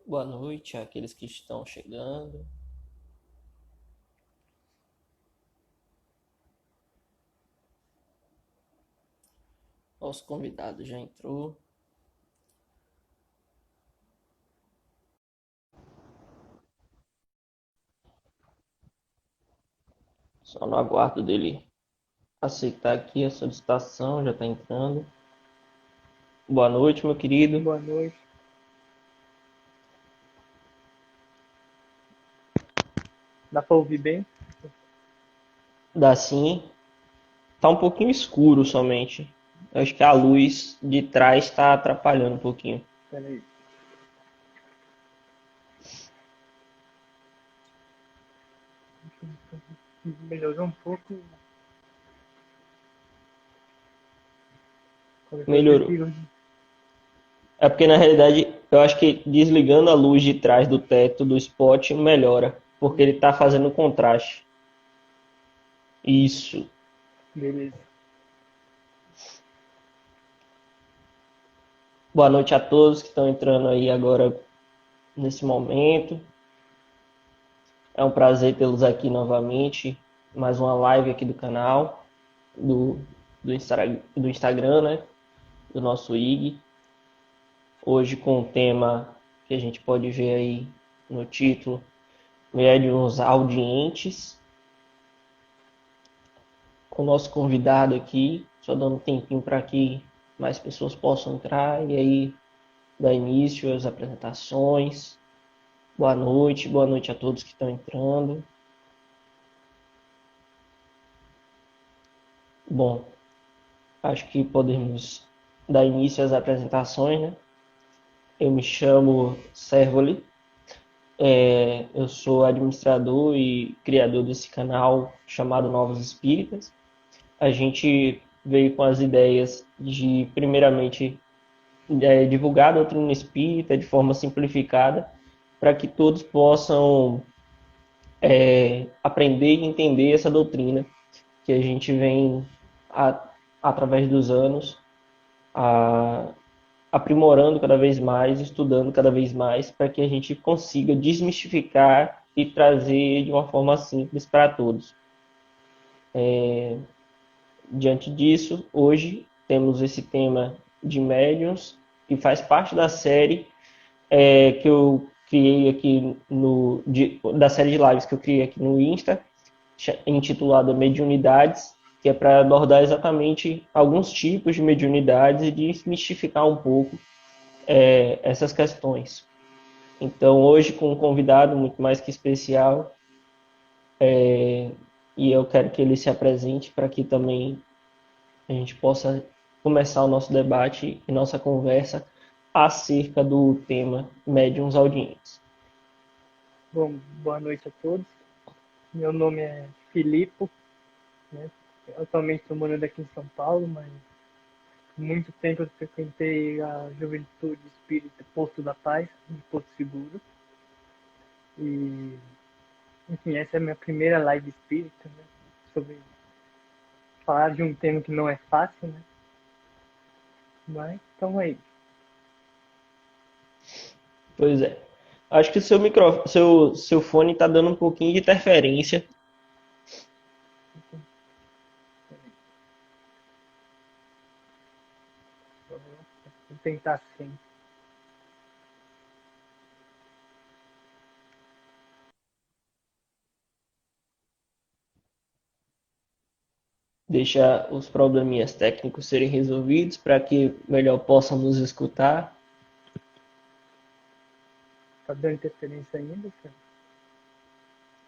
Boa noite àqueles que estão chegando. Nosso convidado já entrou. Só no aguardo dele aceitar aqui a solicitação, já está entrando. Boa noite, meu querido. Boa noite. Dá para ouvir bem? Dá sim. Tá um pouquinho escuro somente. Eu acho que a luz de trás está atrapalhando um pouquinho. Espera aí. Melhorou um pouco. Qualquer coisa eu Melhorou. tiro. É porque na realidade eu acho que desligando a luz de trás do teto do spot melhora, porque ele está fazendo contraste. Isso. Beleza. Boa noite a todos que estão entrando aí agora nesse momento. É um prazer tê-los aqui novamente. Mais uma live aqui do canal, do, do Instagram, né? Do nosso IG. Hoje com o tema que a gente pode ver aí no título, médiuns audientes. Com o nosso convidado aqui, só dando um tempinho para que mais pessoas possam entrar e aí dar início às apresentações. Boa noite a todos que estão entrando. Bom, acho que podemos dar início às apresentações, né? Eu me chamo Servoli, eu sou administrador e criador desse canal chamado Novos Espíritas. A gente veio com as ideias de, primeiramente, divulgar a doutrina espírita de forma simplificada, para que todos possam aprender e entender essa doutrina que a gente vem, através dos anos, a, aprimorando cada vez mais, estudando cada vez mais, para que a gente consiga desmistificar e trazer de uma forma simples para todos. Diante disso, hoje temos esse tema de médiuns, que faz parte da série que eu criei aqui da série de lives que eu criei aqui no Insta, intitulada Mediunidades, que é para abordar exatamente alguns tipos de mediunidades e desmistificar um pouco essas questões. Então, hoje, com um convidado muito mais que especial, e eu quero que ele se apresente para que também a gente possa começar o nosso debate e nossa conversa acerca do tema médiuns audientes. Bom, boa noite a todos. Meu nome é Filipe, né? Atualmente estou morando aqui em São Paulo, mas por muito tempo eu frequentei a Juventude Espírita Posto da Paz, de Porto Seguro. E, enfim, essa é a minha primeira live espírita, né? Sobre falar de um tema que não é fácil, né? Mas, então aí. Pois é. Acho que seu fone está dando um pouquinho de interferência. Vou tentar sim. Deixa os probleminhas técnicos serem resolvidos para que melhor possam nos escutar. Tá dando interferência ainda, cara?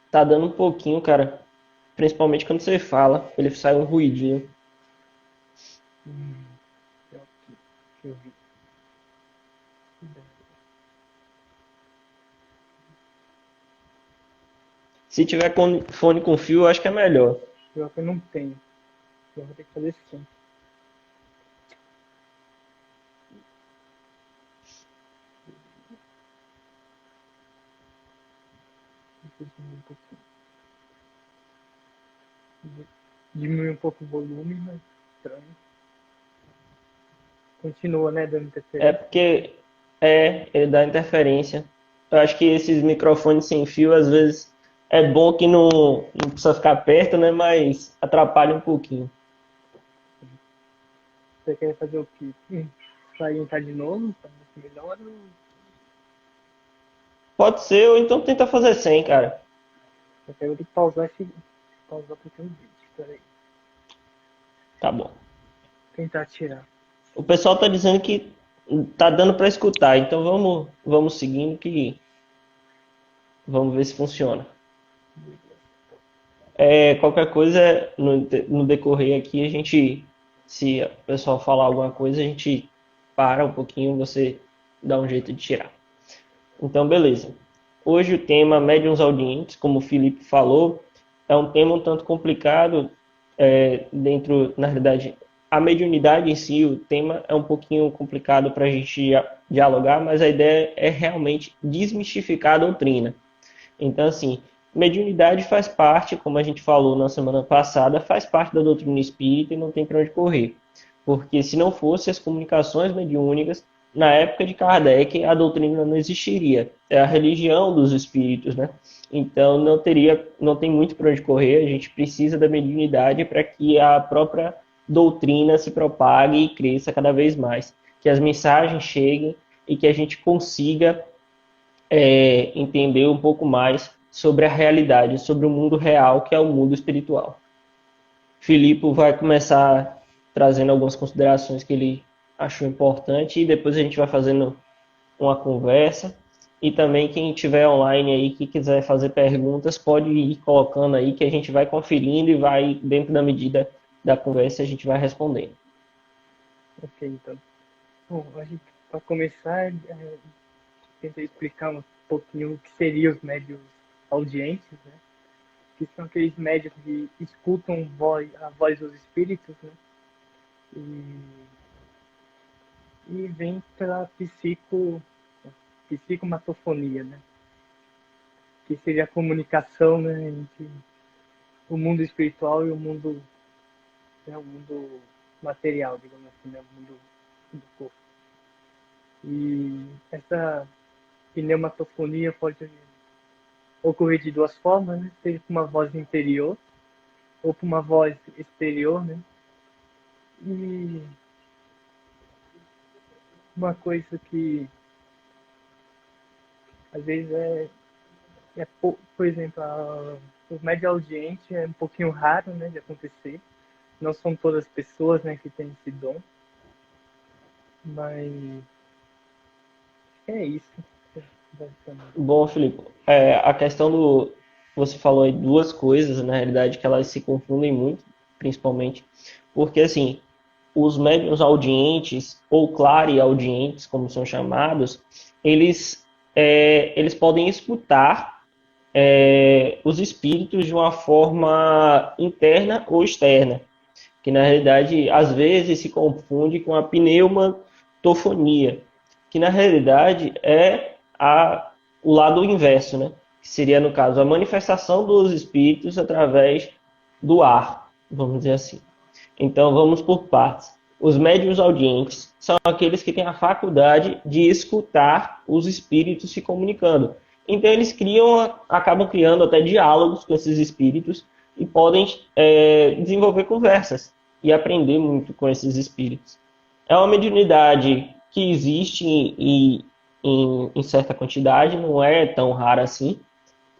Tá dando um pouquinho, cara. Principalmente quando você fala, ele sai um ruidinho. Hum, deixa eu ver. Se tiver com fone com fio, eu acho que é melhor. Pior que eu não tenho. Eu vou ter que fazer sim. Deixa eu diminuir um pouquinho. Diminuir um pouco o volume, mas estranho. Continua, né, dando É interferência. porque ele dá interferência. Eu acho que esses microfones sem fio, às vezes, é bom que não precisa ficar perto, né? Mas atrapalha um pouquinho. Você quer fazer o quê? Salientar de novo, para ver se melhora? Pode ser, ou então tenta fazer sem, cara. Eu quero que pausar esse. Pausar porque tem um vídeo. Peraí. Tá bom. Tentar tirar. O pessoal tá dizendo que tá dando para escutar, então vamos seguindo que vamos ver se funciona. Qualquer coisa no decorrer aqui, a gente, se o pessoal falar alguma coisa, a gente para um pouquinho, você dá um jeito de tirar. Então, beleza. Hoje o tema médiuns audientes, como o Felipe falou, é um tema um tanto complicado na realidade, a mediunidade em si, o tema é um pouquinho complicado para a gente dialogar, mas a ideia é realmente desmistificar a doutrina. Então, assim, mediunidade faz parte, como a gente falou na semana passada, faz parte da doutrina espírita e não tem para onde correr. Porque se não fosse as comunicações mediúnicas, na época de Kardec, a doutrina não existiria. É a religião dos espíritos, né? Então não tem muito para onde correr. A gente precisa da mediunidade para que a própria doutrina se propague e cresça cada vez mais, que as mensagens cheguem e que a gente consiga entender um pouco mais sobre a realidade, sobre o mundo real, que é o mundo espiritual. Filipe vai começar trazendo algumas considerações que ele achou importante e depois a gente vai fazendo uma conversa. E também quem estiver online aí que quiser fazer perguntas, pode ir colocando aí que a gente vai conferindo e vai, dentro da medida da conversa, a gente vai respondendo. Ok, então. Bom, para começar, tentei explicar um pouquinho o que seriam os médios audientes, né? Que são aqueles médios que escutam a voz dos espíritos, né? E vem pela psicomatofonia, né? Que seria a comunicação, né, entre o mundo espiritual e o mundo material, digamos assim, né? O mundo do corpo. E essa pneumatofonia pode ocorrer de duas formas, né? Seja com uma voz interior ou com uma voz exterior, né? E uma coisa que às vezes por exemplo, os médios audientes é um pouquinho raro, né, de acontecer. Não são todas as pessoas, né, que têm esse dom, mas é isso, basicamente. Bom, Filipe, a questão do. Você falou aí duas coisas, na realidade, que elas se confundem muito, principalmente, porque, assim, os médiuns audientes, ou clareaudientes, como são chamados, eles podem escutar os espíritos de uma forma interna ou externa, que na realidade às vezes se confunde com a pneumatofonia, que na realidade o lado inverso, né? Que seria, no caso, a manifestação dos espíritos através do ar, vamos dizer assim. Então vamos por partes. Os médiuns audientes são aqueles que têm a faculdade de escutar os espíritos se comunicando. Então eles acabam criando até diálogos com esses espíritos e podem desenvolver conversas e aprender muito com esses espíritos. É uma mediunidade que existe em certa quantidade, não é tão rara assim,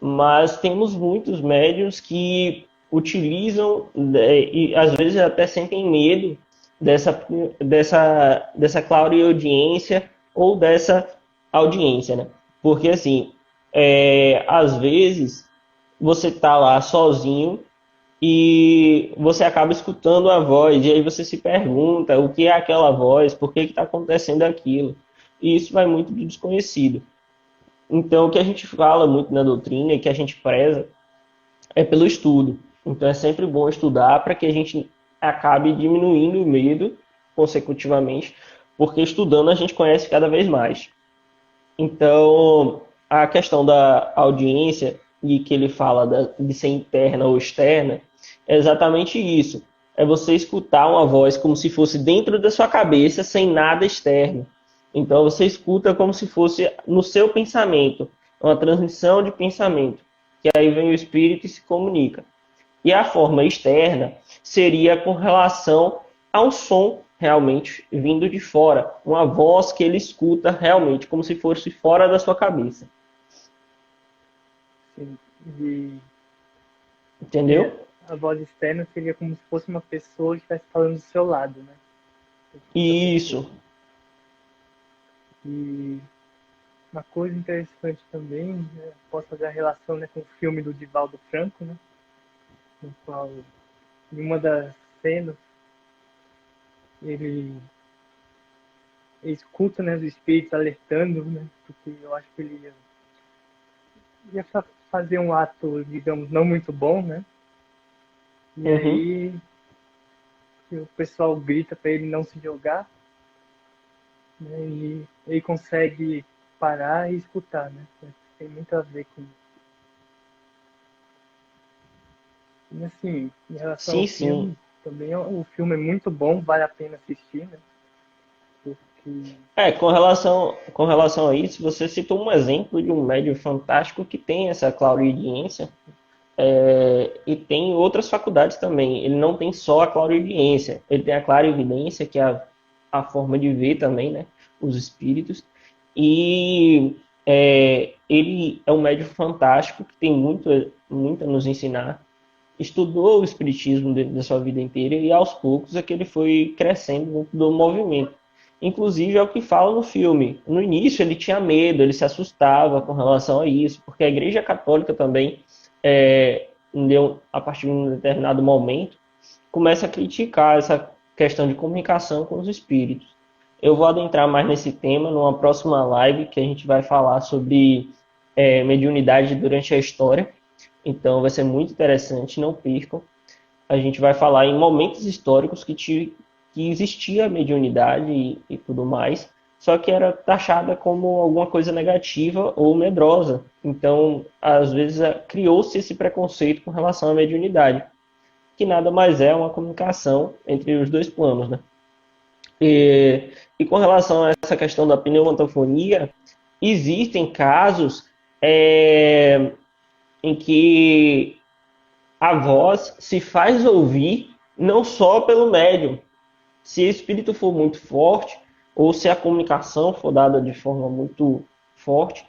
mas temos muitos médiuns que utilizam e às vezes até sentem medo dessa clareaudiência ou dessa audiência, né? Porque assim, às vezes você está lá sozinho e você acaba escutando a voz e aí você se pergunta o que é aquela voz, por que está acontecendo aquilo. E isso vai muito do desconhecido. Então, o que a gente fala muito na doutrina e que a gente preza é pelo estudo. Então, é sempre bom estudar para que a gente acabe diminuindo o medo consecutivamente, porque estudando a gente conhece cada vez mais. Então, a questão da audiência e que ele fala de ser interna ou externa é exatamente isso. É você escutar uma voz como se fosse dentro da sua cabeça, sem nada externo. Então, você escuta como se fosse no seu pensamento. uma transmissão de pensamento, que aí vem o espírito e se comunica. E a forma externa seria com relação ao som realmente vindo de fora, uma voz que ele escuta realmente, como se fosse fora da sua cabeça. Sim. E Entendeu? a voz externa seria como se fosse uma pessoa que estivesse falando do seu lado, né? Outra pessoa. Isso. E uma coisa interessante também, né, posso fazer a relação, né, com o filme do Divaldo Franco, né, no qual, em uma das cenas, ele escuta, né, os espíritos alertando, né, porque eu acho que ele ia fazer um ato, digamos, não muito bom, né, e Uhum. aí o pessoal grita para ele não se jogar, né, e ele consegue parar e escutar, né, tem muito a ver com isso. E assim, em relação ao Sim, sim. filme, também o filme é muito bom, vale a pena assistir, né? Porque, Com relação a isso, você citou um exemplo de um médium fantástico que tem essa clarividência, e tem outras faculdades também. Ele não tem só a clarividência, ele tem a clarividência, que é a forma de ver também, né? Os espíritos. E ele é um médium fantástico que tem muito a nos ensinar. Estudou o espiritismo dentro da sua vida inteira e aos poucos é que ele foi crescendo dentro do movimento. Inclusive é o que fala no filme. No início ele tinha medo, ele se assustava com relação a isso, porque a Igreja Católica também, a partir de um determinado momento, começa a criticar essa questão de comunicação com os espíritos. Eu vou adentrar mais nesse tema numa próxima live que a gente vai falar sobre mediunidade durante a história. Então vai ser muito interessante, não percam. A gente vai falar em momentos históricos que existia mediunidade e tudo mais, só que era taxada como alguma coisa negativa ou medrosa. Então, às vezes, criou-se esse preconceito com relação à mediunidade, que nada mais é uma comunicação entre os dois planos, né? E com relação a essa questão da pneumotofonia, existem casos em que a voz se faz ouvir não só pelo médium. Se o espírito for muito forte, ou se a comunicação for dada de forma muito forte,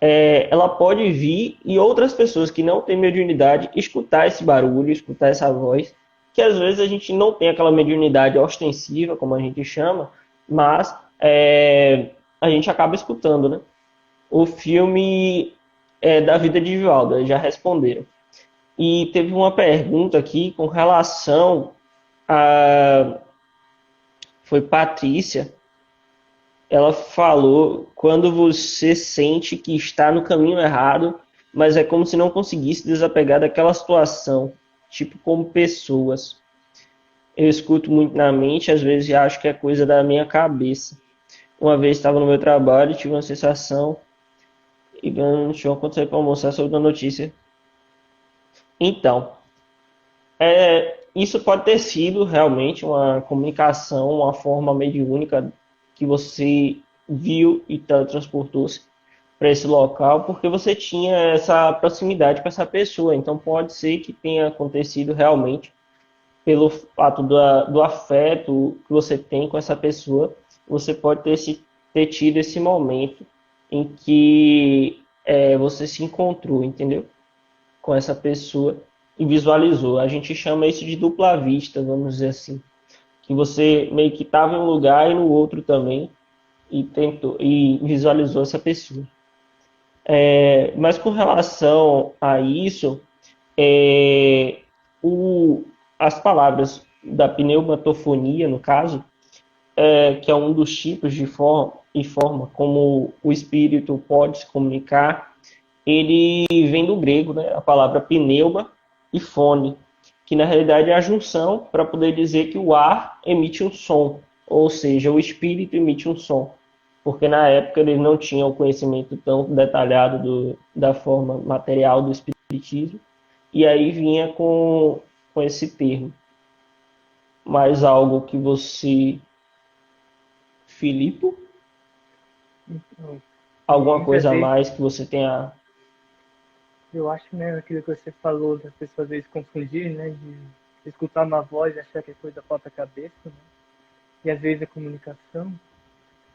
ela pode vir e outras pessoas que não têm mediunidade escutar esse barulho, escutar essa voz, que às vezes a gente não tem aquela mediunidade ostensiva, como a gente chama, mas a gente acaba escutando, né? O filme da vida de Vivaldo, já responderam. E teve uma pergunta aqui com relação a. Foi Patrícia. Ela falou: quando você sente que está no caminho errado, mas é como se não conseguisse desapegar daquela situação, tipo como pessoas. Eu escuto muito na mente, às vezes acho que é coisa da minha cabeça. Uma vez estava no meu trabalho, tive uma sensação e no show quando saí para almoçar sobre a notícia. Então, isso pode ter sido realmente uma comunicação, uma forma mediúnica que você viu e teletransportou-se para esse local, porque você tinha essa proximidade com essa pessoa. Então pode ser que tenha acontecido realmente pelo fato do afeto que você tem com essa pessoa. Você pode ter tido esse momento em que você se encontrou, entendeu? Com essa pessoa e visualizou. A gente chama isso de dupla vista, vamos dizer assim, que você meio que estava em um lugar e no outro também e tentou e visualizou essa pessoa. Mas com relação a isso, é, o, as palavras da pneumatofonia, no caso, que é um dos tipos de forma como o espírito pode se comunicar, ele vem do grego, né, a palavra pneuma e fone, que na realidade é a junção para poder dizer que o ar emite um som, ou seja, o espírito emite um som, porque na época eles não tinham o conhecimento tão detalhado da forma material do espiritismo, e aí vinha com esse termo. Mais algo que você, Filipe? então, E Alguma muitas coisa a vezes, mais que você tenha. eu acho, né, aquilo que você falou, das pessoas às vezes confundirem, né, de escutar uma voz e achar que é coisa da própria cabeça, né, e às vezes é comunicação,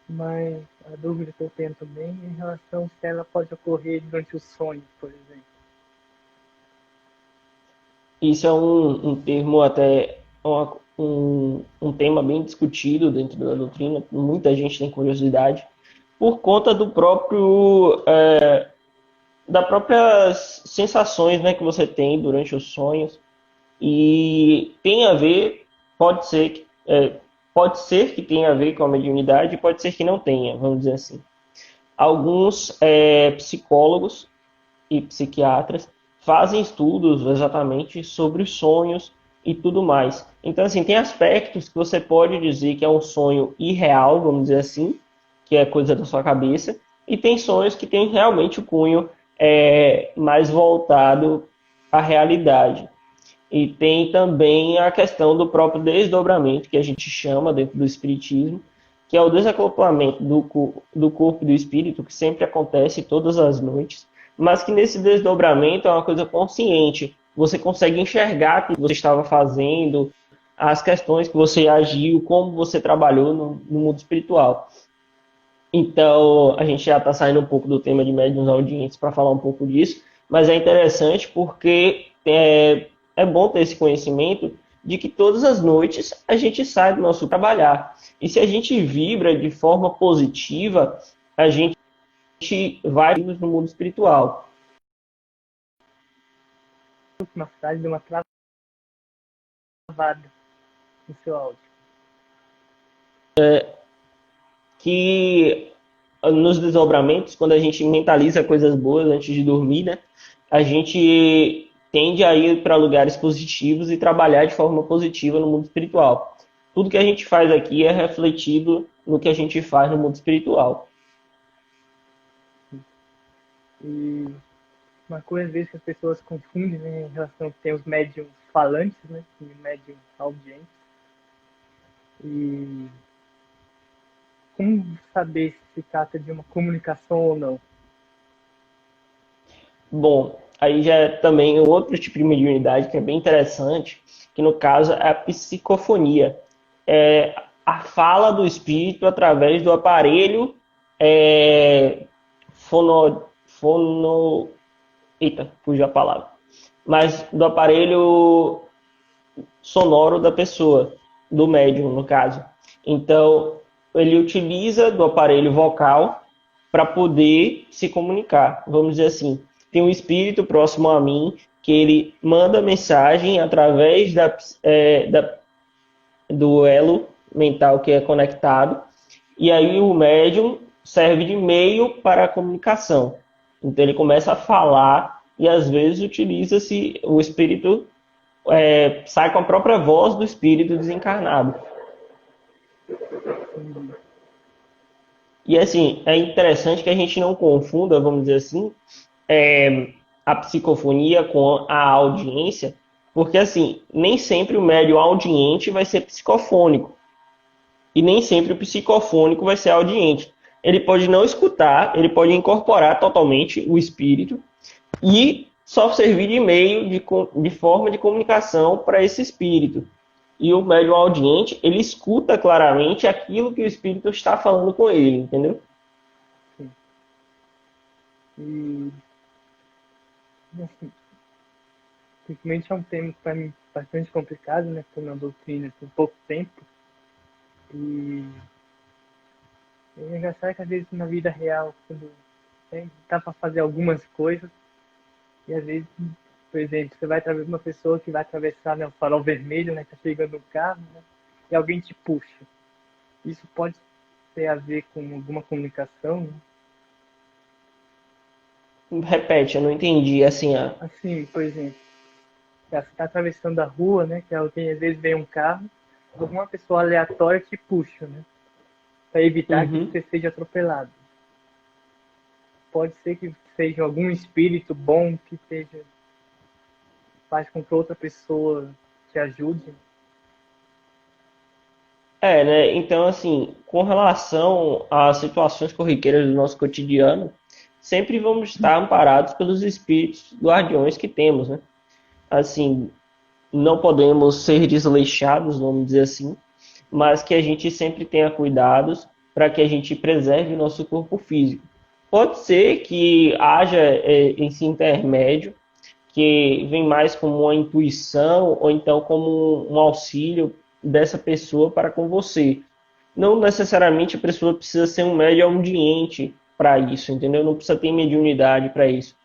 mas a dúvida que eu tenho também é em relação se ela pode ocorrer durante o sonho, por exemplo. Isso é um termo até um tema bem discutido dentro da doutrina. Muita gente tem curiosidade por conta do próprio das próprias sensações, né, que você tem durante os sonhos e tem a ver, pode ser pode ser que tenha a ver com a mediunidade, pode ser que não tenha, vamos dizer assim. Alguns psicólogos e psiquiatras fazem estudos exatamente sobre os sonhos e tudo mais. Então, assim, tem aspectos que você pode dizer que é um sonho irreal, vamos dizer assim, que é coisa da sua cabeça, e tem sonhos que têm realmente o cunho mais voltado à realidade. E tem também a questão do próprio desdobramento, que a gente chama dentro do espiritismo, que é o desacoplamento do corpo e do espírito, que sempre acontece todas as noites, mas que nesse desdobramento é uma coisa consciente. Você consegue enxergar o que você estava fazendo, as questões que você agiu, como você trabalhou no mundo espiritual. Então, a gente já está saindo um pouco do tema de médiuns audientes para falar um pouco disso, mas é interessante porque é bom ter esse conhecimento de que todas as noites a gente sai do nosso trabalhar. E se a gente vibra de forma positiva, a gente vai no mundo espiritual. Uma frase de uma travada no seu áudio. Que nos desdobramentos, quando a gente mentaliza coisas boas antes de dormir, né, a gente tende a ir para lugares positivos e trabalhar de forma positiva no mundo espiritual. Tudo que a gente faz aqui é refletido no que a gente faz no mundo espiritual. E uma coisa, às vezes, que as pessoas confundem, né, em relação que tem os médiums falantes, né, e médiums audientes. E como saber se trata de uma comunicação ou não? Bom, aí já é também outro tipo de mediunidade que é bem interessante, que no caso é a psicofonia. É a fala do espírito através do aparelho é, fono, eita, fugiu a palavra. Mas do aparelho sonoro da pessoa, do médium, no caso. Então, ele utiliza do aparelho vocal para poder se comunicar. Vamos dizer assim, tem um espírito próximo a mim que ele manda mensagem através do elo mental que é conectado, e aí o médium serve de meio para a comunicação. Então ele começa a falar e às vezes utiliza-se o espírito sai com a própria voz do espírito desencarnado. E assim, é interessante que a gente não confunda, vamos dizer assim, a psicofonia com a audiência, porque assim, nem sempre o médium audiente vai ser psicofônico. E nem sempre o psicofônico vai ser audiente. Ele pode não escutar, ele pode incorporar totalmente o espírito e só servir de meio de forma de comunicação para esse espírito. E o médium audiente, ele escuta claramente aquilo que o espírito está falando com ele, entendeu? Sim. E, assim, simplesmente é um tema para mim bastante complicado, né? Estou na doutrina por pouco tempo. E é engraçado que às vezes na vida real, quando dá para fazer algumas coisas, e às vezes, por exemplo, você vai através de uma pessoa que vai atravessar, né, o farol vermelho, né? Tá chegando um carro, né? E alguém te puxa. Isso pode ter a ver com alguma comunicação, né? Repete, eu não entendi. Assim, Assim, por exemplo, você está atravessando a rua, né? Que alguém às vezes vem um carro, alguma pessoa aleatória te puxa, né? Para evitar que uhum. você seja atropelado. Pode ser que seja algum espírito bom que esteja faz com que outra pessoa te ajude. Né? Então, assim, com relação às situações corriqueiras do nosso cotidiano, sempre vamos estar amparados pelos espíritos guardiões que temos, né? Assim, não podemos ser desleixados, vamos dizer assim, mas que a gente sempre tenha cuidados para que a gente preserve o nosso corpo físico. Pode ser que haja esse intermédio que vem mais como uma intuição ou então como um auxílio dessa pessoa para com você. Não necessariamente a pessoa precisa ser um médium audiente para isso, entendeu? Não precisa ter mediunidade para isso.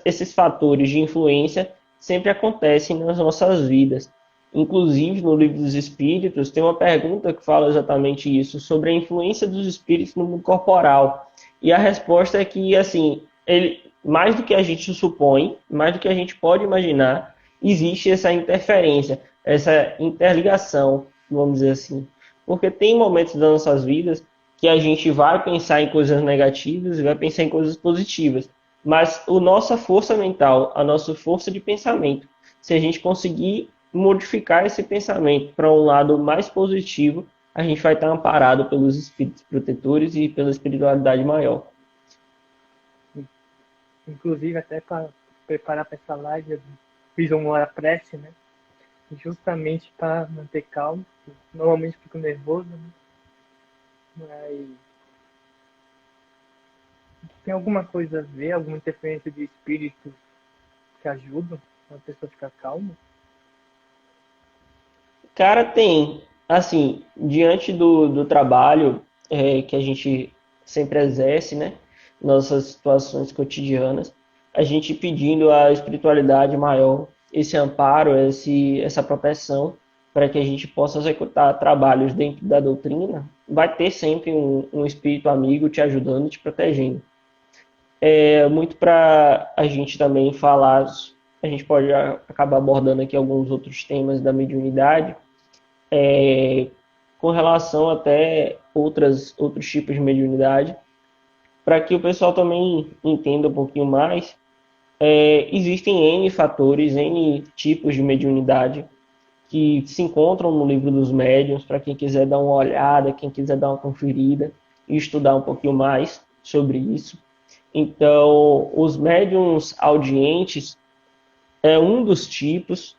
Esses fatores de influência sempre acontecem nas nossas vidas. Inclusive, no Livro dos Espíritos, tem uma pergunta que fala exatamente isso, sobre a influência dos espíritos no mundo corporal. E a resposta é que, assim, mais do que a gente supõe, mais do que a gente pode imaginar, existe essa interferência, essa interligação, vamos dizer assim. Porque tem momentos das nossas vidas que a gente vai pensar em coisas negativas e vai pensar em coisas positivas. Mas a nossa força mental, a nossa força de pensamento, se a gente conseguir modificar esse pensamento para um lado mais positivo, a gente vai estar amparado pelos espíritos protetores e pela espiritualidade maior. Inclusive, até para preparar para essa live, eu fiz uma hora prece, né? Justamente para manter calmo. Normalmente fico nervoso, né? Mas tem alguma coisa a ver, alguma interferência de espíritos que ajudam a pessoa a ficar calma? Cara, tem, assim, diante do trabalho que a gente sempre exerce, né? Nossas situações cotidianas, a gente pedindo a espiritualidade maior, esse amparo, essa proteção, para que a gente possa executar trabalhos dentro da doutrina, vai ter sempre um espírito amigo te ajudando, te protegendo. É muito para a gente também falar, a gente pode acabar abordando aqui alguns outros temas da mediunidade, com relação até outros tipos de mediunidade, para que o pessoal também entenda um pouquinho mais. Existem N fatores, N tipos de mediunidade que se encontram no livro dos médiuns, para quem quiser dar uma olhada, quem quiser dar uma conferida e estudar um pouquinho mais sobre isso. Então, os médiuns audientes é um dos tipos,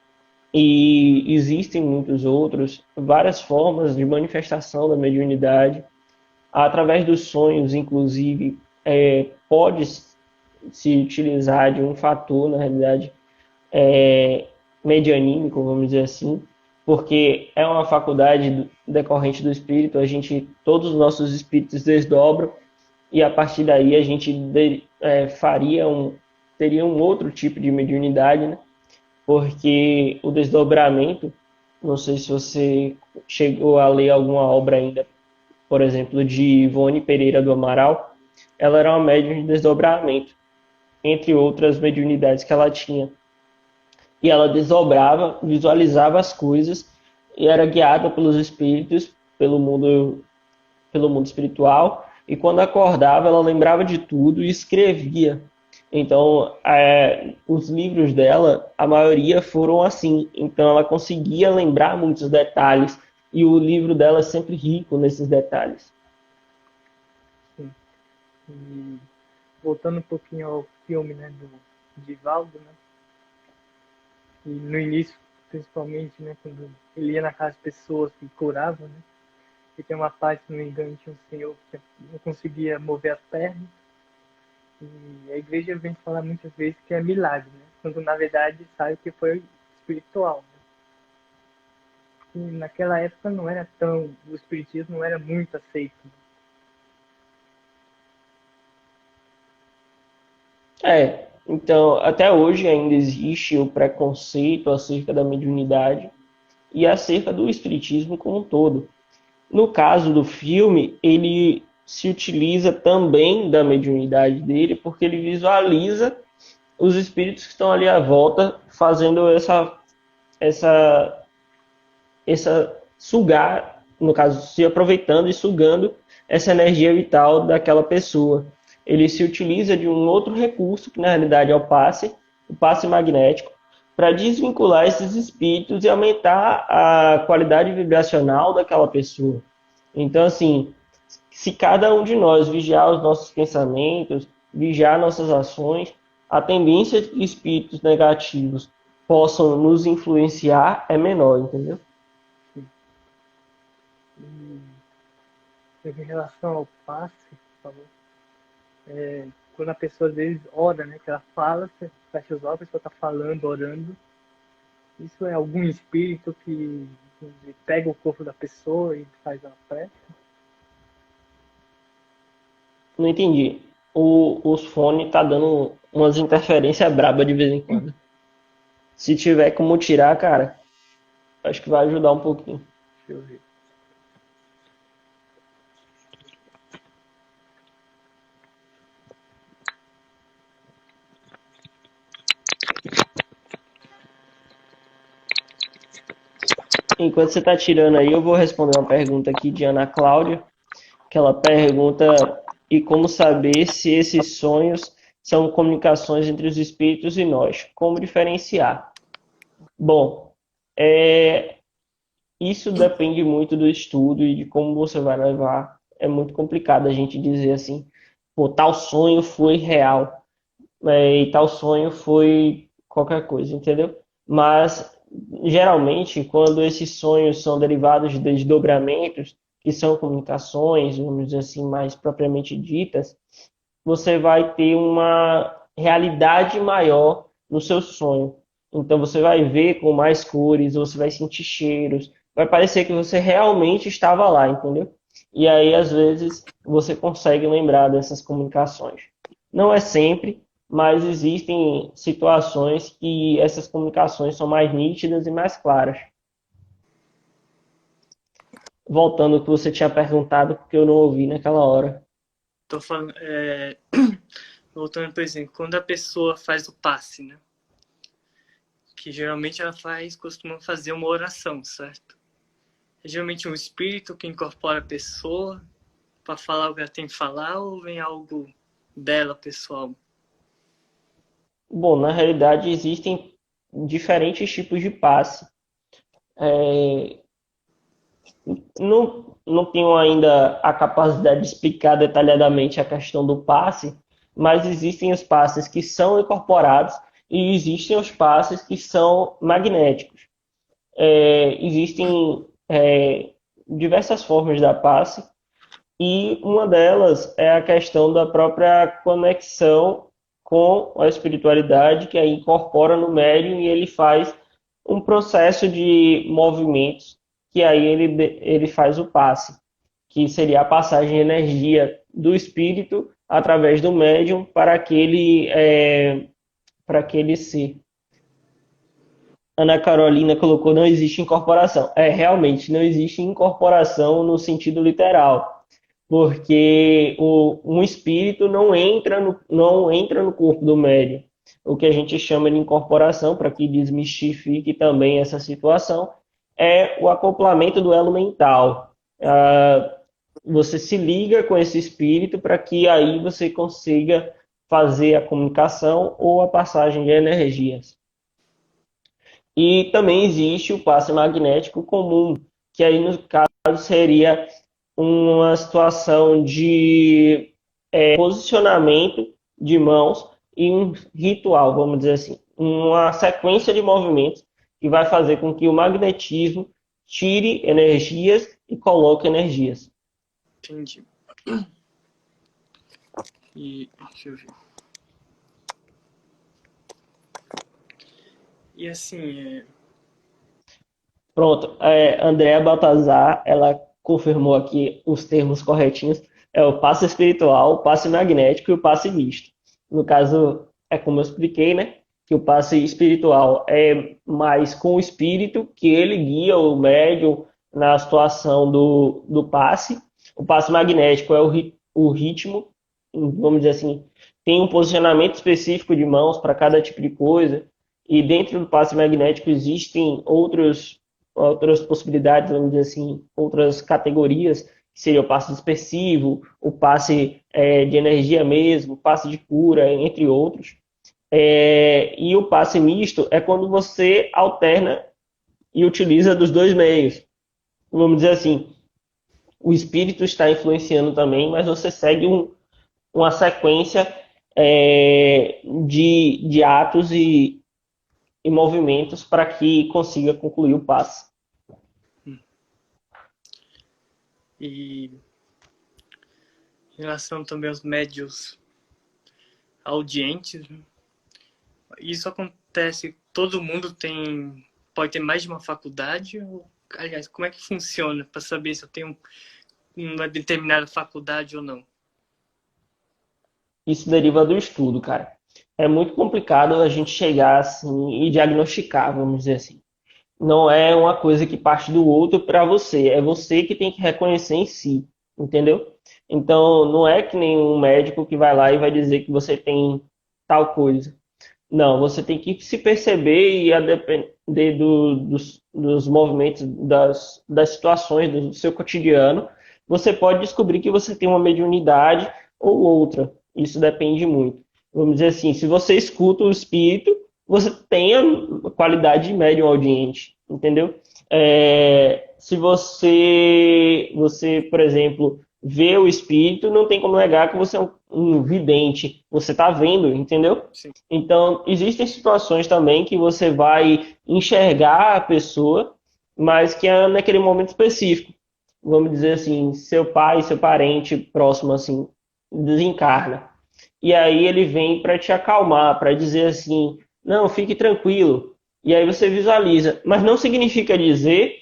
e existem muitos outros, várias formas de manifestação da mediunidade. Através dos sonhos, inclusive, pode se utilizar de um fator, na realidade, medianímico, vamos dizer assim, porque é uma faculdade decorrente do espírito, todos os nossos espíritos desdobram, e a partir daí a gente teria um outro tipo de mediunidade, né? Porque o desdobramento, não sei se você chegou a ler alguma obra ainda, por exemplo, de Ivone Pereira do Amaral, ela era uma médium de desdobramento, entre outras mediunidades que ela tinha. E ela desdobrava, visualizava as coisas e era guiada pelos espíritos, pelo mundo espiritual, e quando acordava ela lembrava de tudo e escrevia. Então, os livros dela, a maioria foram assim. Então, ela conseguia lembrar muitos detalhes e o livro dela é sempre rico nesses detalhes. Sim. E voltando um pouquinho ao filme, né, do Divaldo, né? E no início, principalmente, né, quando ele ia na casa das pessoas que curava, né? E tem uma parte, se não me engano, tinha um senhor que não conseguia mover as pernas. E a igreja vem falar muitas vezes que é milagre, né? Quando na verdade sabe que foi espiritual. Né? E naquela época não era tão, o espiritismo não era muito aceito. Né? Então, até hoje ainda existe o preconceito acerca da mediunidade e acerca do espiritismo como um todo. No caso do filme, ele se utiliza também da mediunidade dele, porque ele visualiza os espíritos que estão ali à volta fazendo essa, essa sugar, no caso, se aproveitando e sugando essa energia vital daquela pessoa. Ele se utiliza de um outro recurso, que na realidade é o passe magnético, para desvincular esses espíritos e aumentar a qualidade vibracional daquela pessoa. Então, assim, se cada um de nós vigiar os nossos pensamentos, vigiar nossas ações, a tendência de que espíritos negativos possam nos influenciar é menor, entendeu? E em relação ao passe, por favor, quando a pessoa às vezes ora, né, que ela fala, você fecha os olhos, a pessoa está falando, orando, isso é algum espírito que pega o corpo da pessoa e faz uma prece? Não entendi. Os fones tá dando umas interferências braba de vez em quando. Se tiver como tirar, cara, acho que vai ajudar um pouquinho. Deixa eu ver. Enquanto você está tirando aí, eu vou responder uma pergunta aqui de Ana Cláudia, que ela pergunta e como saber se esses sonhos são comunicações entre os espíritos e nós? Como diferenciar? Bom, isso depende muito do estudo e de como você vai levar. É muito complicado a gente dizer assim, pô, tal sonho foi real, e tal sonho foi qualquer coisa, entendeu? Mas, geralmente, quando esses sonhos são derivados de desdobramentos, que são comunicações, vamos dizer assim, mais propriamente ditas, você vai ter uma realidade maior no seu sonho. Então você vai ver com mais cores, você vai sentir cheiros, vai parecer que você realmente estava lá, entendeu? E aí, às vezes, você consegue lembrar dessas comunicações. Não é sempre, mas existem situações que essas comunicações são mais nítidas e mais claras. Voltando ao que você tinha perguntado, porque eu não ouvi naquela hora. Tô falando, voltando, por exemplo, quando a pessoa faz o passe, né? Que geralmente ela costuma fazer uma oração, certo? É geralmente um espírito que incorpora a pessoa para falar o que ela tem que falar, ou vem algo dela, pessoal? Bom, na realidade existem diferentes tipos de passe. Não tenho ainda a capacidade de explicar detalhadamente a questão do passe, mas existem os passes que são incorporados e existem os passes que são magnéticos. Existem diversas formas da passe e uma delas é a questão da própria conexão com a espiritualidade que aí incorpora no médium e ele faz um processo de movimentos que aí ele faz o passe, que seria a passagem de energia do espírito através do médium para aquele ser. Ana Carolina colocou, não existe incorporação. Realmente, não existe incorporação no sentido literal, porque um espírito não entra no corpo do médium. O que a gente chama de incorporação, para que desmistifique também essa situação, é o acoplamento do elo mental. Você se liga com esse espírito para que aí você consiga fazer a comunicação ou a passagem de energias. E também existe o passe magnético comum, que aí no caso seria uma situação de posicionamento de mãos e um ritual, vamos dizer assim, uma sequência de movimentos que vai fazer com que o magnetismo tire energias e coloque energias. Entendi. E deixa eu ver. E assim, Pronto, Andréa Baltazar, ela confirmou aqui os termos corretinhos. É o passe espiritual, o passe magnético e o passe misto. No caso, é como eu expliquei, né? Que o passe espiritual é mais com o espírito, que ele guia o médium na situação do passe. O passe magnético é o ritmo, vamos dizer assim, tem um posicionamento específico de mãos para cada tipo de coisa. E dentro do passe magnético existem outras possibilidades, vamos dizer assim, outras categorias, que seria o passe dispersivo, o passe de energia mesmo, o passe de cura, entre outros. E o passe misto é quando você alterna e utiliza dos dois meios. Vamos dizer assim, o espírito está influenciando também, mas você segue uma sequência de atos e movimentos para que consiga concluir o passe. E em relação também aos médios audientes, né? Isso acontece, todo mundo pode ter mais de uma faculdade? Ou, aliás, como é que funciona para saber se eu tenho uma determinada faculdade ou não? Isso deriva do estudo, cara. É muito complicado a gente chegar assim e diagnosticar, vamos dizer assim. Não é uma coisa que parte do outro para você, é você que tem que reconhecer em si, entendeu? Então, não é que nem um médico que vai lá e vai dizer que você tem tal coisa. Não, você tem que se perceber e a depender dos movimentos, das situações do seu cotidiano, você pode descobrir que você tem uma mediunidade ou outra. Isso depende muito. Vamos dizer assim, se você escuta o espírito, você tem a qualidade de médium audiente, entendeu? Se você, por exemplo, vê o espírito, não tem como negar que você é um vidente. Você está vendo, entendeu? Sim. Então, existem situações também que você vai enxergar a pessoa, mas que é naquele momento específico. Vamos dizer assim, seu pai, seu parente próximo, assim, desencarna. E aí ele vem para te acalmar, para dizer assim, não, fique tranquilo. E aí você visualiza. Mas não significa dizer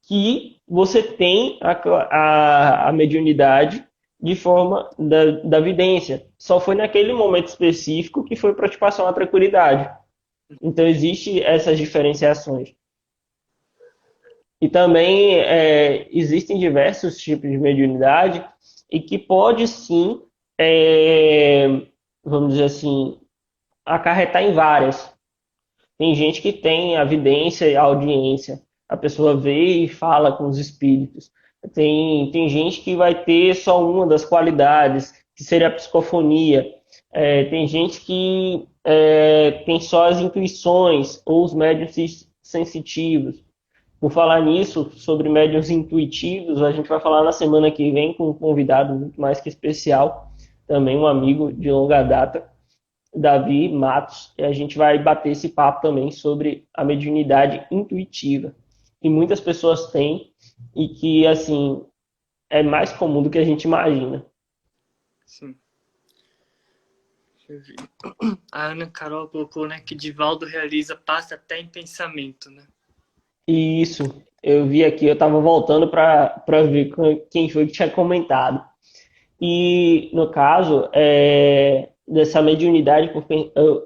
que você tem a mediunidade de forma da vidência. Só foi naquele momento específico que foi para te passar uma tranquilidade. Então, existem essas diferenciações. E também existem diversos tipos de mediunidade e que pode sim, vamos dizer assim, acarretar em várias. Tem gente que tem a vidência e a audiência. A pessoa vê e fala com os espíritos. Tem gente que vai ter só uma das qualidades, que seria a psicofonia. Tem gente que tem só as intuições ou os médiuns sensitivos. Por falar nisso, sobre médiuns intuitivos, a gente vai falar na semana que vem com um convidado muito mais que especial, também um amigo de longa data, Davi Matos, e a gente vai bater esse papo também sobre a mediunidade intuitiva, que muitas pessoas têm e que, assim, é mais comum do que a gente imagina. Sim. Deixa eu ver. A Ana Carol colocou, né, que Divaldo realiza passe até em pensamento, né? E isso, eu vi aqui, eu estava voltando para ver quem foi que tinha comentado. E, no caso, dessa mediunidade,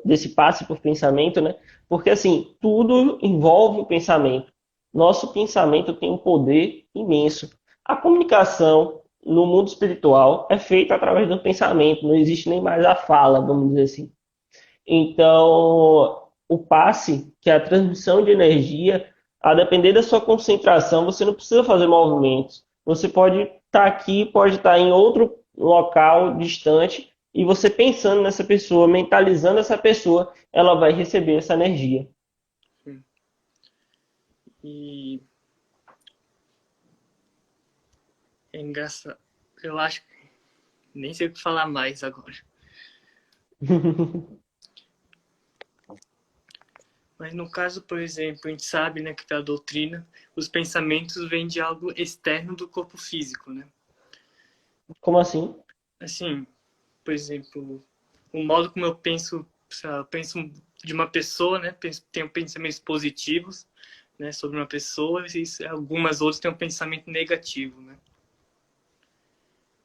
desse passe por pensamento, né? Porque, assim, tudo envolve o pensamento. Nosso pensamento tem um poder imenso. A comunicação no mundo espiritual é feita através do pensamento, não existe nem mais a fala, vamos dizer assim. Então, o passe, que é a transmissão de energia, a depender da sua concentração, você não precisa fazer movimentos. Você pode estar aqui, pode estar em outro local distante, e você pensando nessa pessoa, mentalizando essa pessoa, ela vai receber essa energia. E é engraçado. Eu acho que nem sei o que falar mais agora. Mas no caso, por exemplo, a gente sabe, né, que pela doutrina, os pensamentos vêm de algo externo do corpo físico, né? Como assim? Assim, por exemplo, o modo como eu penso, eu penso de uma pessoa, né? Tenho pensamentos positivos, né, sobre uma pessoa, e algumas outras têm um pensamento negativo, né?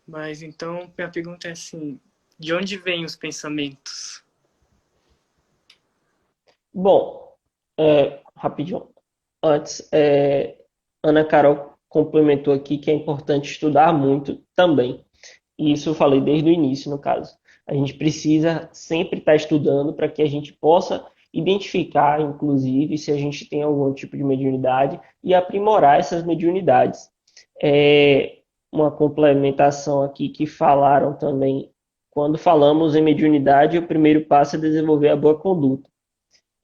Mas então, minha pergunta é assim, de onde vêm os pensamentos? Bom, rapidinho. Antes, Ana Carol complementou aqui que é importante estudar muito também. E isso eu falei desde o início, no caso. A gente precisa sempre estar estudando para que a gente possa identificar, inclusive, se a gente tem algum tipo de mediunidade e aprimorar essas mediunidades. Uma complementação aqui que falaram também quando falamos em mediunidade, o primeiro passo é desenvolver a boa conduta.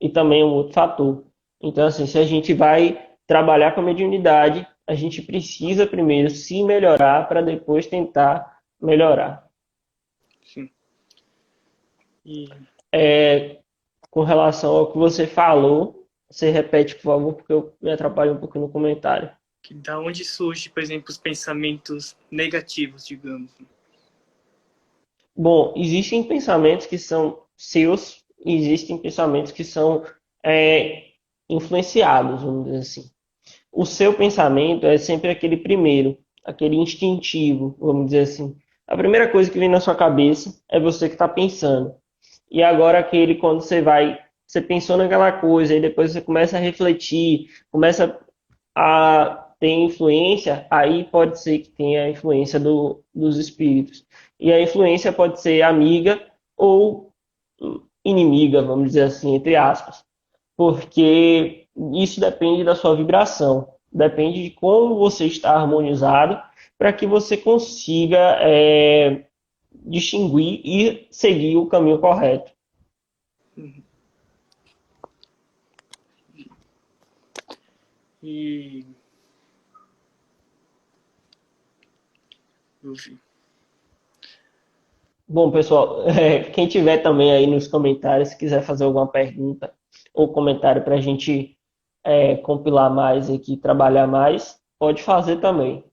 E também é um outro fator. Então, assim, se a gente vai trabalhar com a mediunidade, a gente precisa primeiro se melhorar para depois tentar melhorar. Sim. E Com relação ao que você falou, você repete, por favor, porque eu me atrapalho um pouco no comentário. da onde surge, por exemplo, os pensamentos negativos, digamos? Bom, existem pensamentos que são seus, e existem pensamentos que são é, influenciados, vamos dizer assim. O seu pensamento é sempre aquele primeiro, aquele instintivo, vamos dizer assim. A primeira coisa que vem na sua cabeça é você que está pensando. E agora aquele quando você pensou naquela coisa e depois você começa a refletir, começa a ter influência, aí pode ser que tenha a influência dos espíritos. E a influência pode ser amiga ou inimiga, vamos dizer assim, entre aspas, porque isso depende da sua vibração, depende de como você está harmonizado para que você consiga distinguir e seguir o caminho correto. E eu vi. Bom, pessoal, quem tiver também aí nos comentários, se quiser fazer alguma pergunta ou comentário para a gente compilar mais aqui, trabalhar mais, pode fazer também.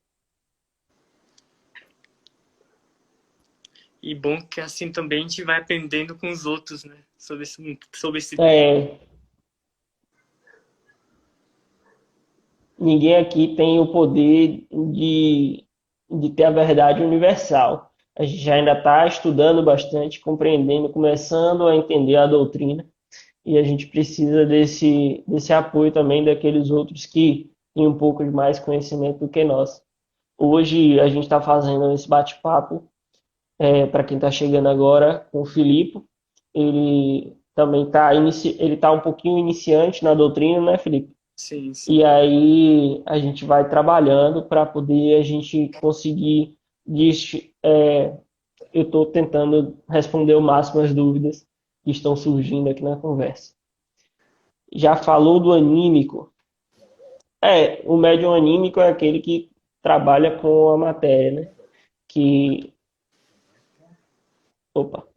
E bom que assim também a gente vai aprendendo com os outros, né? Sobre esse É, ninguém aqui tem o poder de ter a verdade universal. A gente já ainda está estudando bastante, compreendendo, começando a entender a doutrina, e a gente precisa desse apoio também daqueles outros que têm um pouco de mais conhecimento do que nós. Hoje a gente está fazendo esse bate-papo para quem está chegando agora com o Filipe. Ele também ele tá um pouquinho iniciante na doutrina, né, Felipe? sim, sim. E aí a gente vai trabalhando para poder a gente conseguir. Eu estou tentando responder o máximo as dúvidas que estão surgindo aqui na conversa. Já falou do anímico? O médium anímico é aquele que trabalha com a matéria, né? Que. Opa.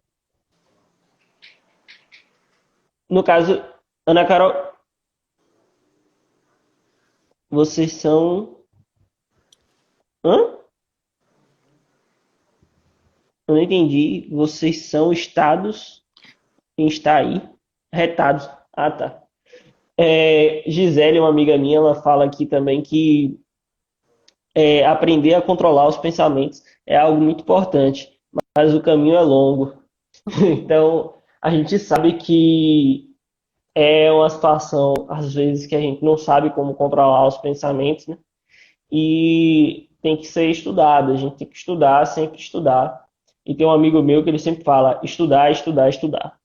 No caso, Ana Carol, vocês são. Hã? Eu não entendi. Vocês são estados. Quem está aí? Retados. Ah, tá. Gisele, uma amiga minha, ela fala aqui também que aprender a controlar os pensamentos é algo muito importante, mas o caminho é longo. Então, a gente sabe que é uma situação, às vezes, que a gente não sabe como controlar os pensamentos, né? E tem que ser estudado, a gente tem que estudar, sempre estudar. E tem um amigo meu que ele sempre fala, estudar, estudar, estudar.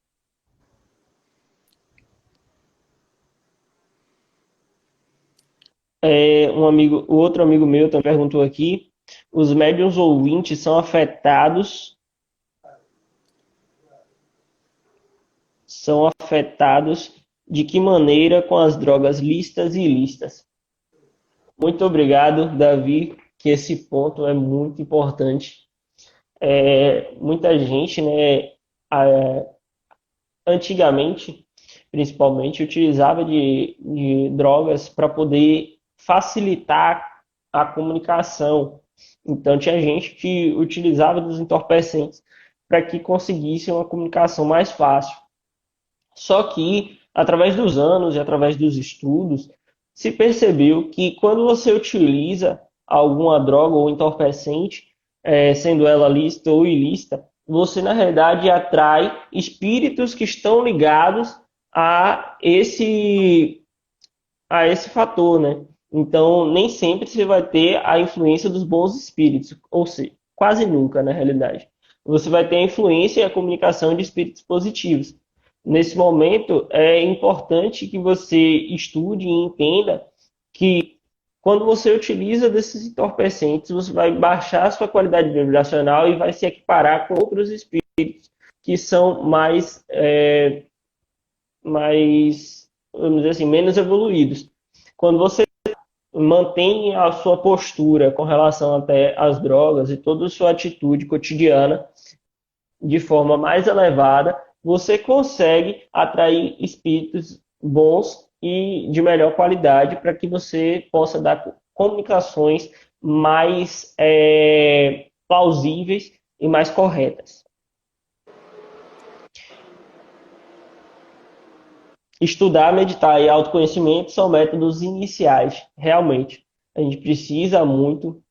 O outro amigo meu também perguntou aqui, os médiuns ouvintes são afetados de que maneira com as drogas lícitas e ilícitas? Muito obrigado, Davi, que esse ponto é muito importante. Muita gente, né, antigamente, principalmente, utilizava de drogas para poder facilitar a comunicação. Então, tinha gente que utilizava dos entorpecentes para que conseguisse uma comunicação mais fácil. Só que, através dos anos e através dos estudos, se percebeu que quando você utiliza alguma droga ou entorpecente, sendo ela lícita ou ilícita, você na realidade atrai espíritos que estão ligados a esse fator, né? Então, nem sempre você vai ter a influência dos bons espíritos, ou seja, quase nunca, na realidade. Você vai ter a influência e a comunicação de espíritos positivos. Nesse momento, é importante que você estude e entenda que quando você utiliza desses entorpecentes, você vai baixar a sua qualidade vibracional e vai se equiparar com outros espíritos que são vamos dizer assim, menos evoluídos. Quando você mantém a sua postura com relação até às drogas e toda a sua atitude cotidiana de forma mais elevada, você consegue atrair espíritos bons e de melhor qualidade para que você possa dar comunicações mais plausíveis e mais corretas. Estudar, meditar e autoconhecimento são métodos iniciais, realmente. A gente precisa muito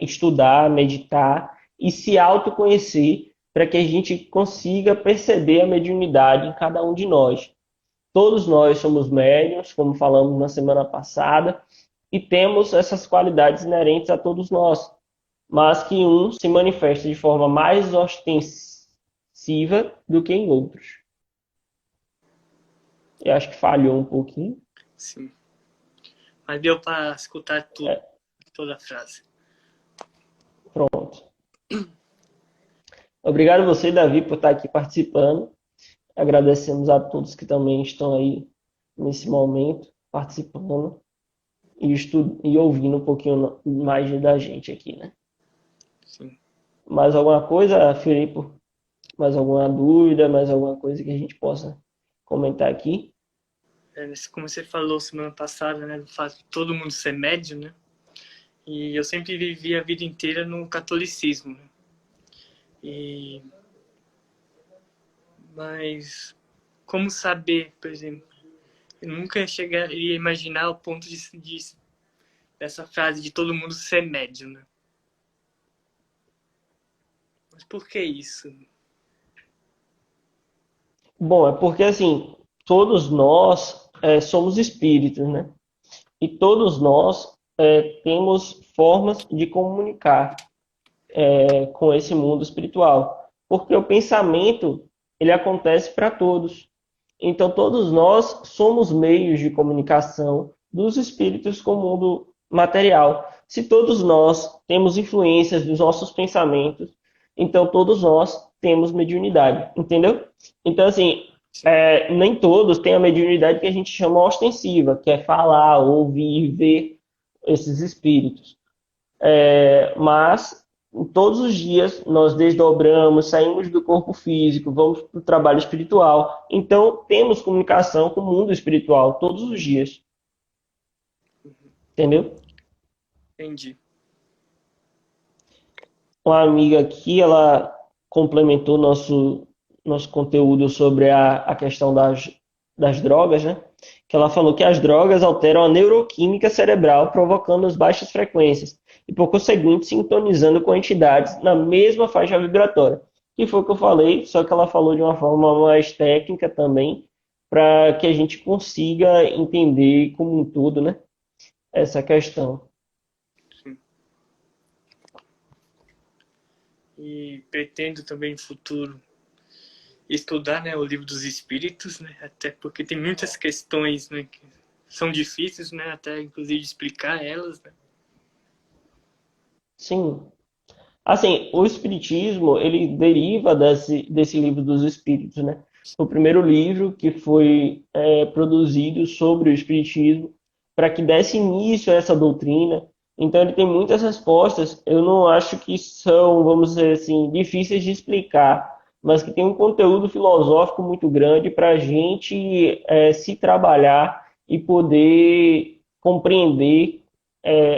estudar, meditar e se autoconhecer para que a gente consiga perceber a mediunidade em cada um de nós. Todos nós somos médiuns, como falamos na semana passada, e temos essas qualidades inerentes a todos nós, mas que um se manifesta de forma mais ostensiva do que em outros. Eu acho que falhou um pouquinho. Sim. Mas deu para escutar tudo, toda a frase. Pronto. Obrigado a você, Davi, por estar aqui participando. Agradecemos a todos que também estão aí nesse momento, participando e ouvindo um pouquinho mais da gente aqui, né? Sim. Mais alguma coisa, Filipe? Mais alguma dúvida? Mais alguma coisa que a gente possa comentar aqui? Como você falou semana passada, né, do fato de todo mundo ser médio, né? E eu sempre vivi a vida inteira no catolicismo, né? Mas como saber, por exemplo, eu nunca chegaria a imaginar o ponto dessa frase de todo mundo ser médio, né? Mas por que isso? Bom, é porque assim, todos nós somos espíritos, né? E todos nós temos formas de comunicar com esse mundo espiritual. Porque o pensamento, ele acontece para todos. Então, todos nós somos meios de comunicação dos espíritos com o mundo material. Se todos nós temos influências dos nossos pensamentos, então todos nós temos mediunidade, entendeu? Então, assim, nem todos têm a mediunidade que a gente chama ostensiva, que é falar, ouvir, ver esses espíritos. Mas todos os dias nós desdobramos, saímos do corpo físico, vamos para o trabalho espiritual. Então, temos comunicação com o mundo espiritual todos os dias. Entendeu? Entendi. Uma amiga aqui, ela complementou nosso conteúdo sobre a questão das drogas, né? Que ela falou que as drogas alteram a neuroquímica cerebral, provocando as baixas frequências e, por conseguinte, sintonizando com entidades na mesma faixa vibratória. Que foi o que eu falei, só que ela falou de uma forma mais técnica também, para que a gente consiga entender como um todo, né? Essa questão. Sim. E pretendo também no futuro estudar, né, o Livro dos Espíritos, né, até porque tem muitas questões, né, que são difíceis, né, até inclusive de explicar elas, né. Sim. Assim, o Espiritismo, ele deriva desse livro dos Espíritos, né? O primeiro livro que foi produzido sobre o Espiritismo para que desse início a essa doutrina. Então, ele tem muitas respostas. Eu não acho que são, vamos dizer assim, difíceis de explicar, mas que tem um conteúdo filosófico muito grande para a gente se trabalhar e poder compreender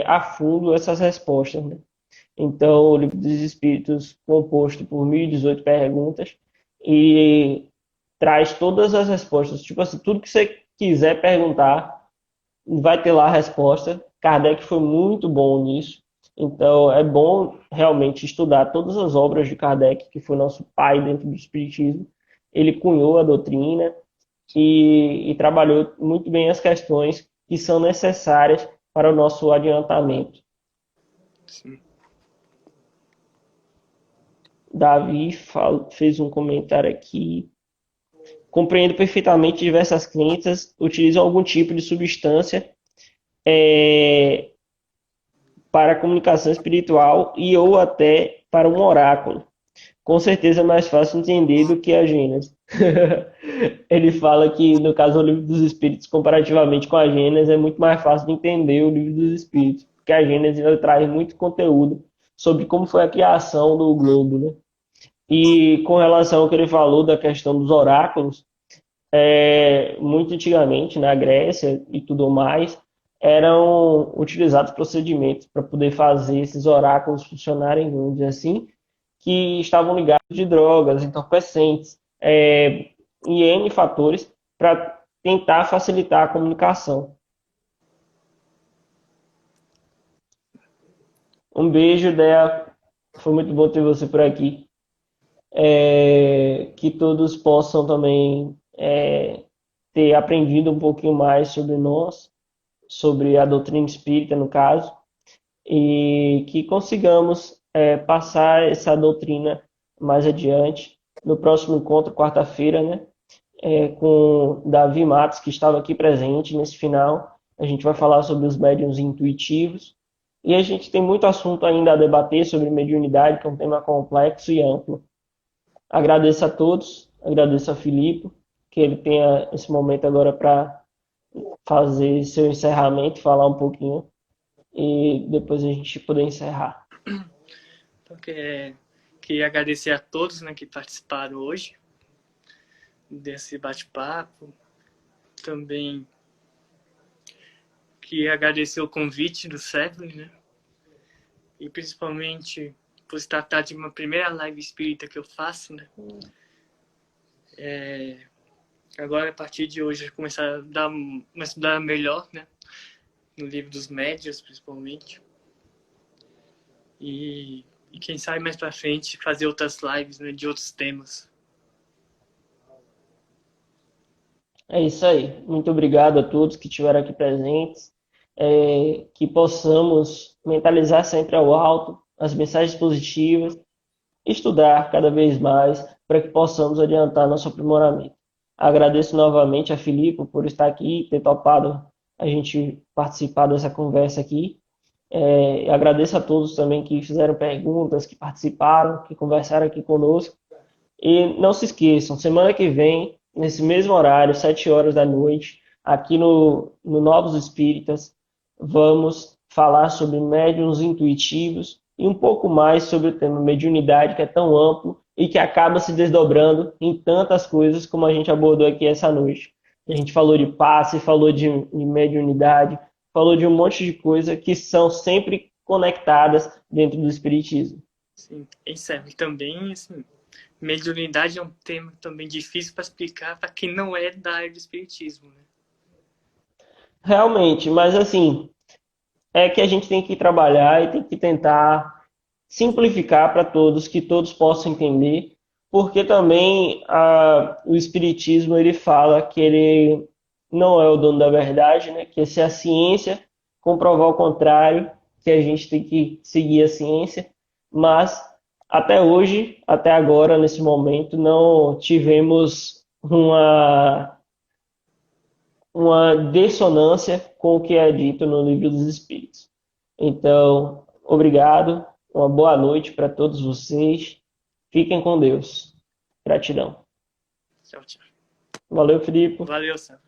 a fundo essas respostas, né? Então, o Livro dos Espíritos, composto por 1018 perguntas, e traz todas as respostas. Tipo assim, tudo que você quiser perguntar, vai ter lá a resposta. Kardec foi muito bom nisso. Então, é bom realmente estudar todas as obras de Kardec, que foi nosso pai dentro do Espiritismo. Ele cunhou a doutrina e trabalhou muito bem as questões que são necessárias para o nosso adiantamento. Sim. Davi fez um comentário aqui. Compreendo perfeitamente diversas crenças utilizam algum tipo de substância para a comunicação espiritual e ou até para um oráculo. com certeza é mais fácil entender do que a Gênesis. Ele fala que, no caso do Livro dos Espíritos, comparativamente com a Gênesis, é muito mais fácil de entender o Livro dos Espíritos, porque a Gênesis ela traz muito conteúdo sobre como foi a criação do globo, né? E com relação ao que ele falou da questão dos oráculos, muito antigamente, na Grécia e tudo mais, eram utilizados procedimentos para poder fazer esses oráculos funcionarem, vamos dizer assim, que estavam ligados de drogas, entorpecentes, e N fatores para tentar facilitar a comunicação. Um beijo, Dea. Foi muito bom ter você por aqui. Que todos possam também ter aprendido um pouquinho mais sobre nós, sobre a doutrina espírita, no caso, e que consigamos passar essa doutrina mais adiante. No próximo encontro, quarta-feira, né, com Davi Matos, que estava aqui presente nesse final, a gente vai falar sobre os médiuns intuitivos. E a gente tem muito assunto ainda a debater sobre mediunidade, que é um tema complexo e amplo. Agradeço a todos, agradeço a Filipe, que ele tenha esse momento agora para fazer seu encerramento, falar um pouquinho, e depois a gente poder encerrar. Então, queria agradecer a todos, né, que participaram hoje desse bate-papo. Também queria agradecer o convite do Severin, né? E principalmente por se tratar de uma primeira live espírita que eu faço, né? Agora, a partir de hoje, começar a estudar melhor, né? No livro dos médiuns, principalmente. E quem sabe mais pra frente fazer outras lives, né, de outros temas. É isso aí. Muito obrigado a todos que estiveram aqui presentes. Que possamos mentalizar sempre ao alto as mensagens positivas, estudar cada vez mais para que possamos adiantar nosso aprimoramento. Agradeço novamente a Filipe por estar aqui, ter topado a gente participar dessa conversa aqui. Agradeço a todos também que fizeram perguntas, que participaram, que conversaram aqui conosco. E não se esqueçam, semana que vem, nesse mesmo horário, 7 horas da noite, aqui no Novos Espíritas, vamos falar sobre médiuns intuitivos e um pouco mais sobre o tema mediunidade, que é tão amplo e que acaba se desdobrando em tantas coisas como a gente abordou aqui essa noite. A gente falou de passe, falou de mediunidade, falou de um monte de coisa que são sempre conectadas dentro do Espiritismo. Sim, isso é também, assim, mediunidade é um tema também difícil para explicar para quem não é da área do espiritismo, né? Realmente, mas assim, é que a gente tem que trabalhar e tem que tentar simplificar para todos, que todos possam entender, porque também o Espiritismo ele fala que ele não é o dono da verdade, né? Que se a ciência comprovar o contrário, que a gente tem que seguir a ciência, mas até hoje, até agora, nesse momento, não tivemos uma dissonância com o que é dito no Livro dos Espíritos. Então, obrigado, uma boa noite para todos vocês. Fiquem com Deus. Gratidão. Tchau, tchau. Valeu, Filipe. Valeu, Sam.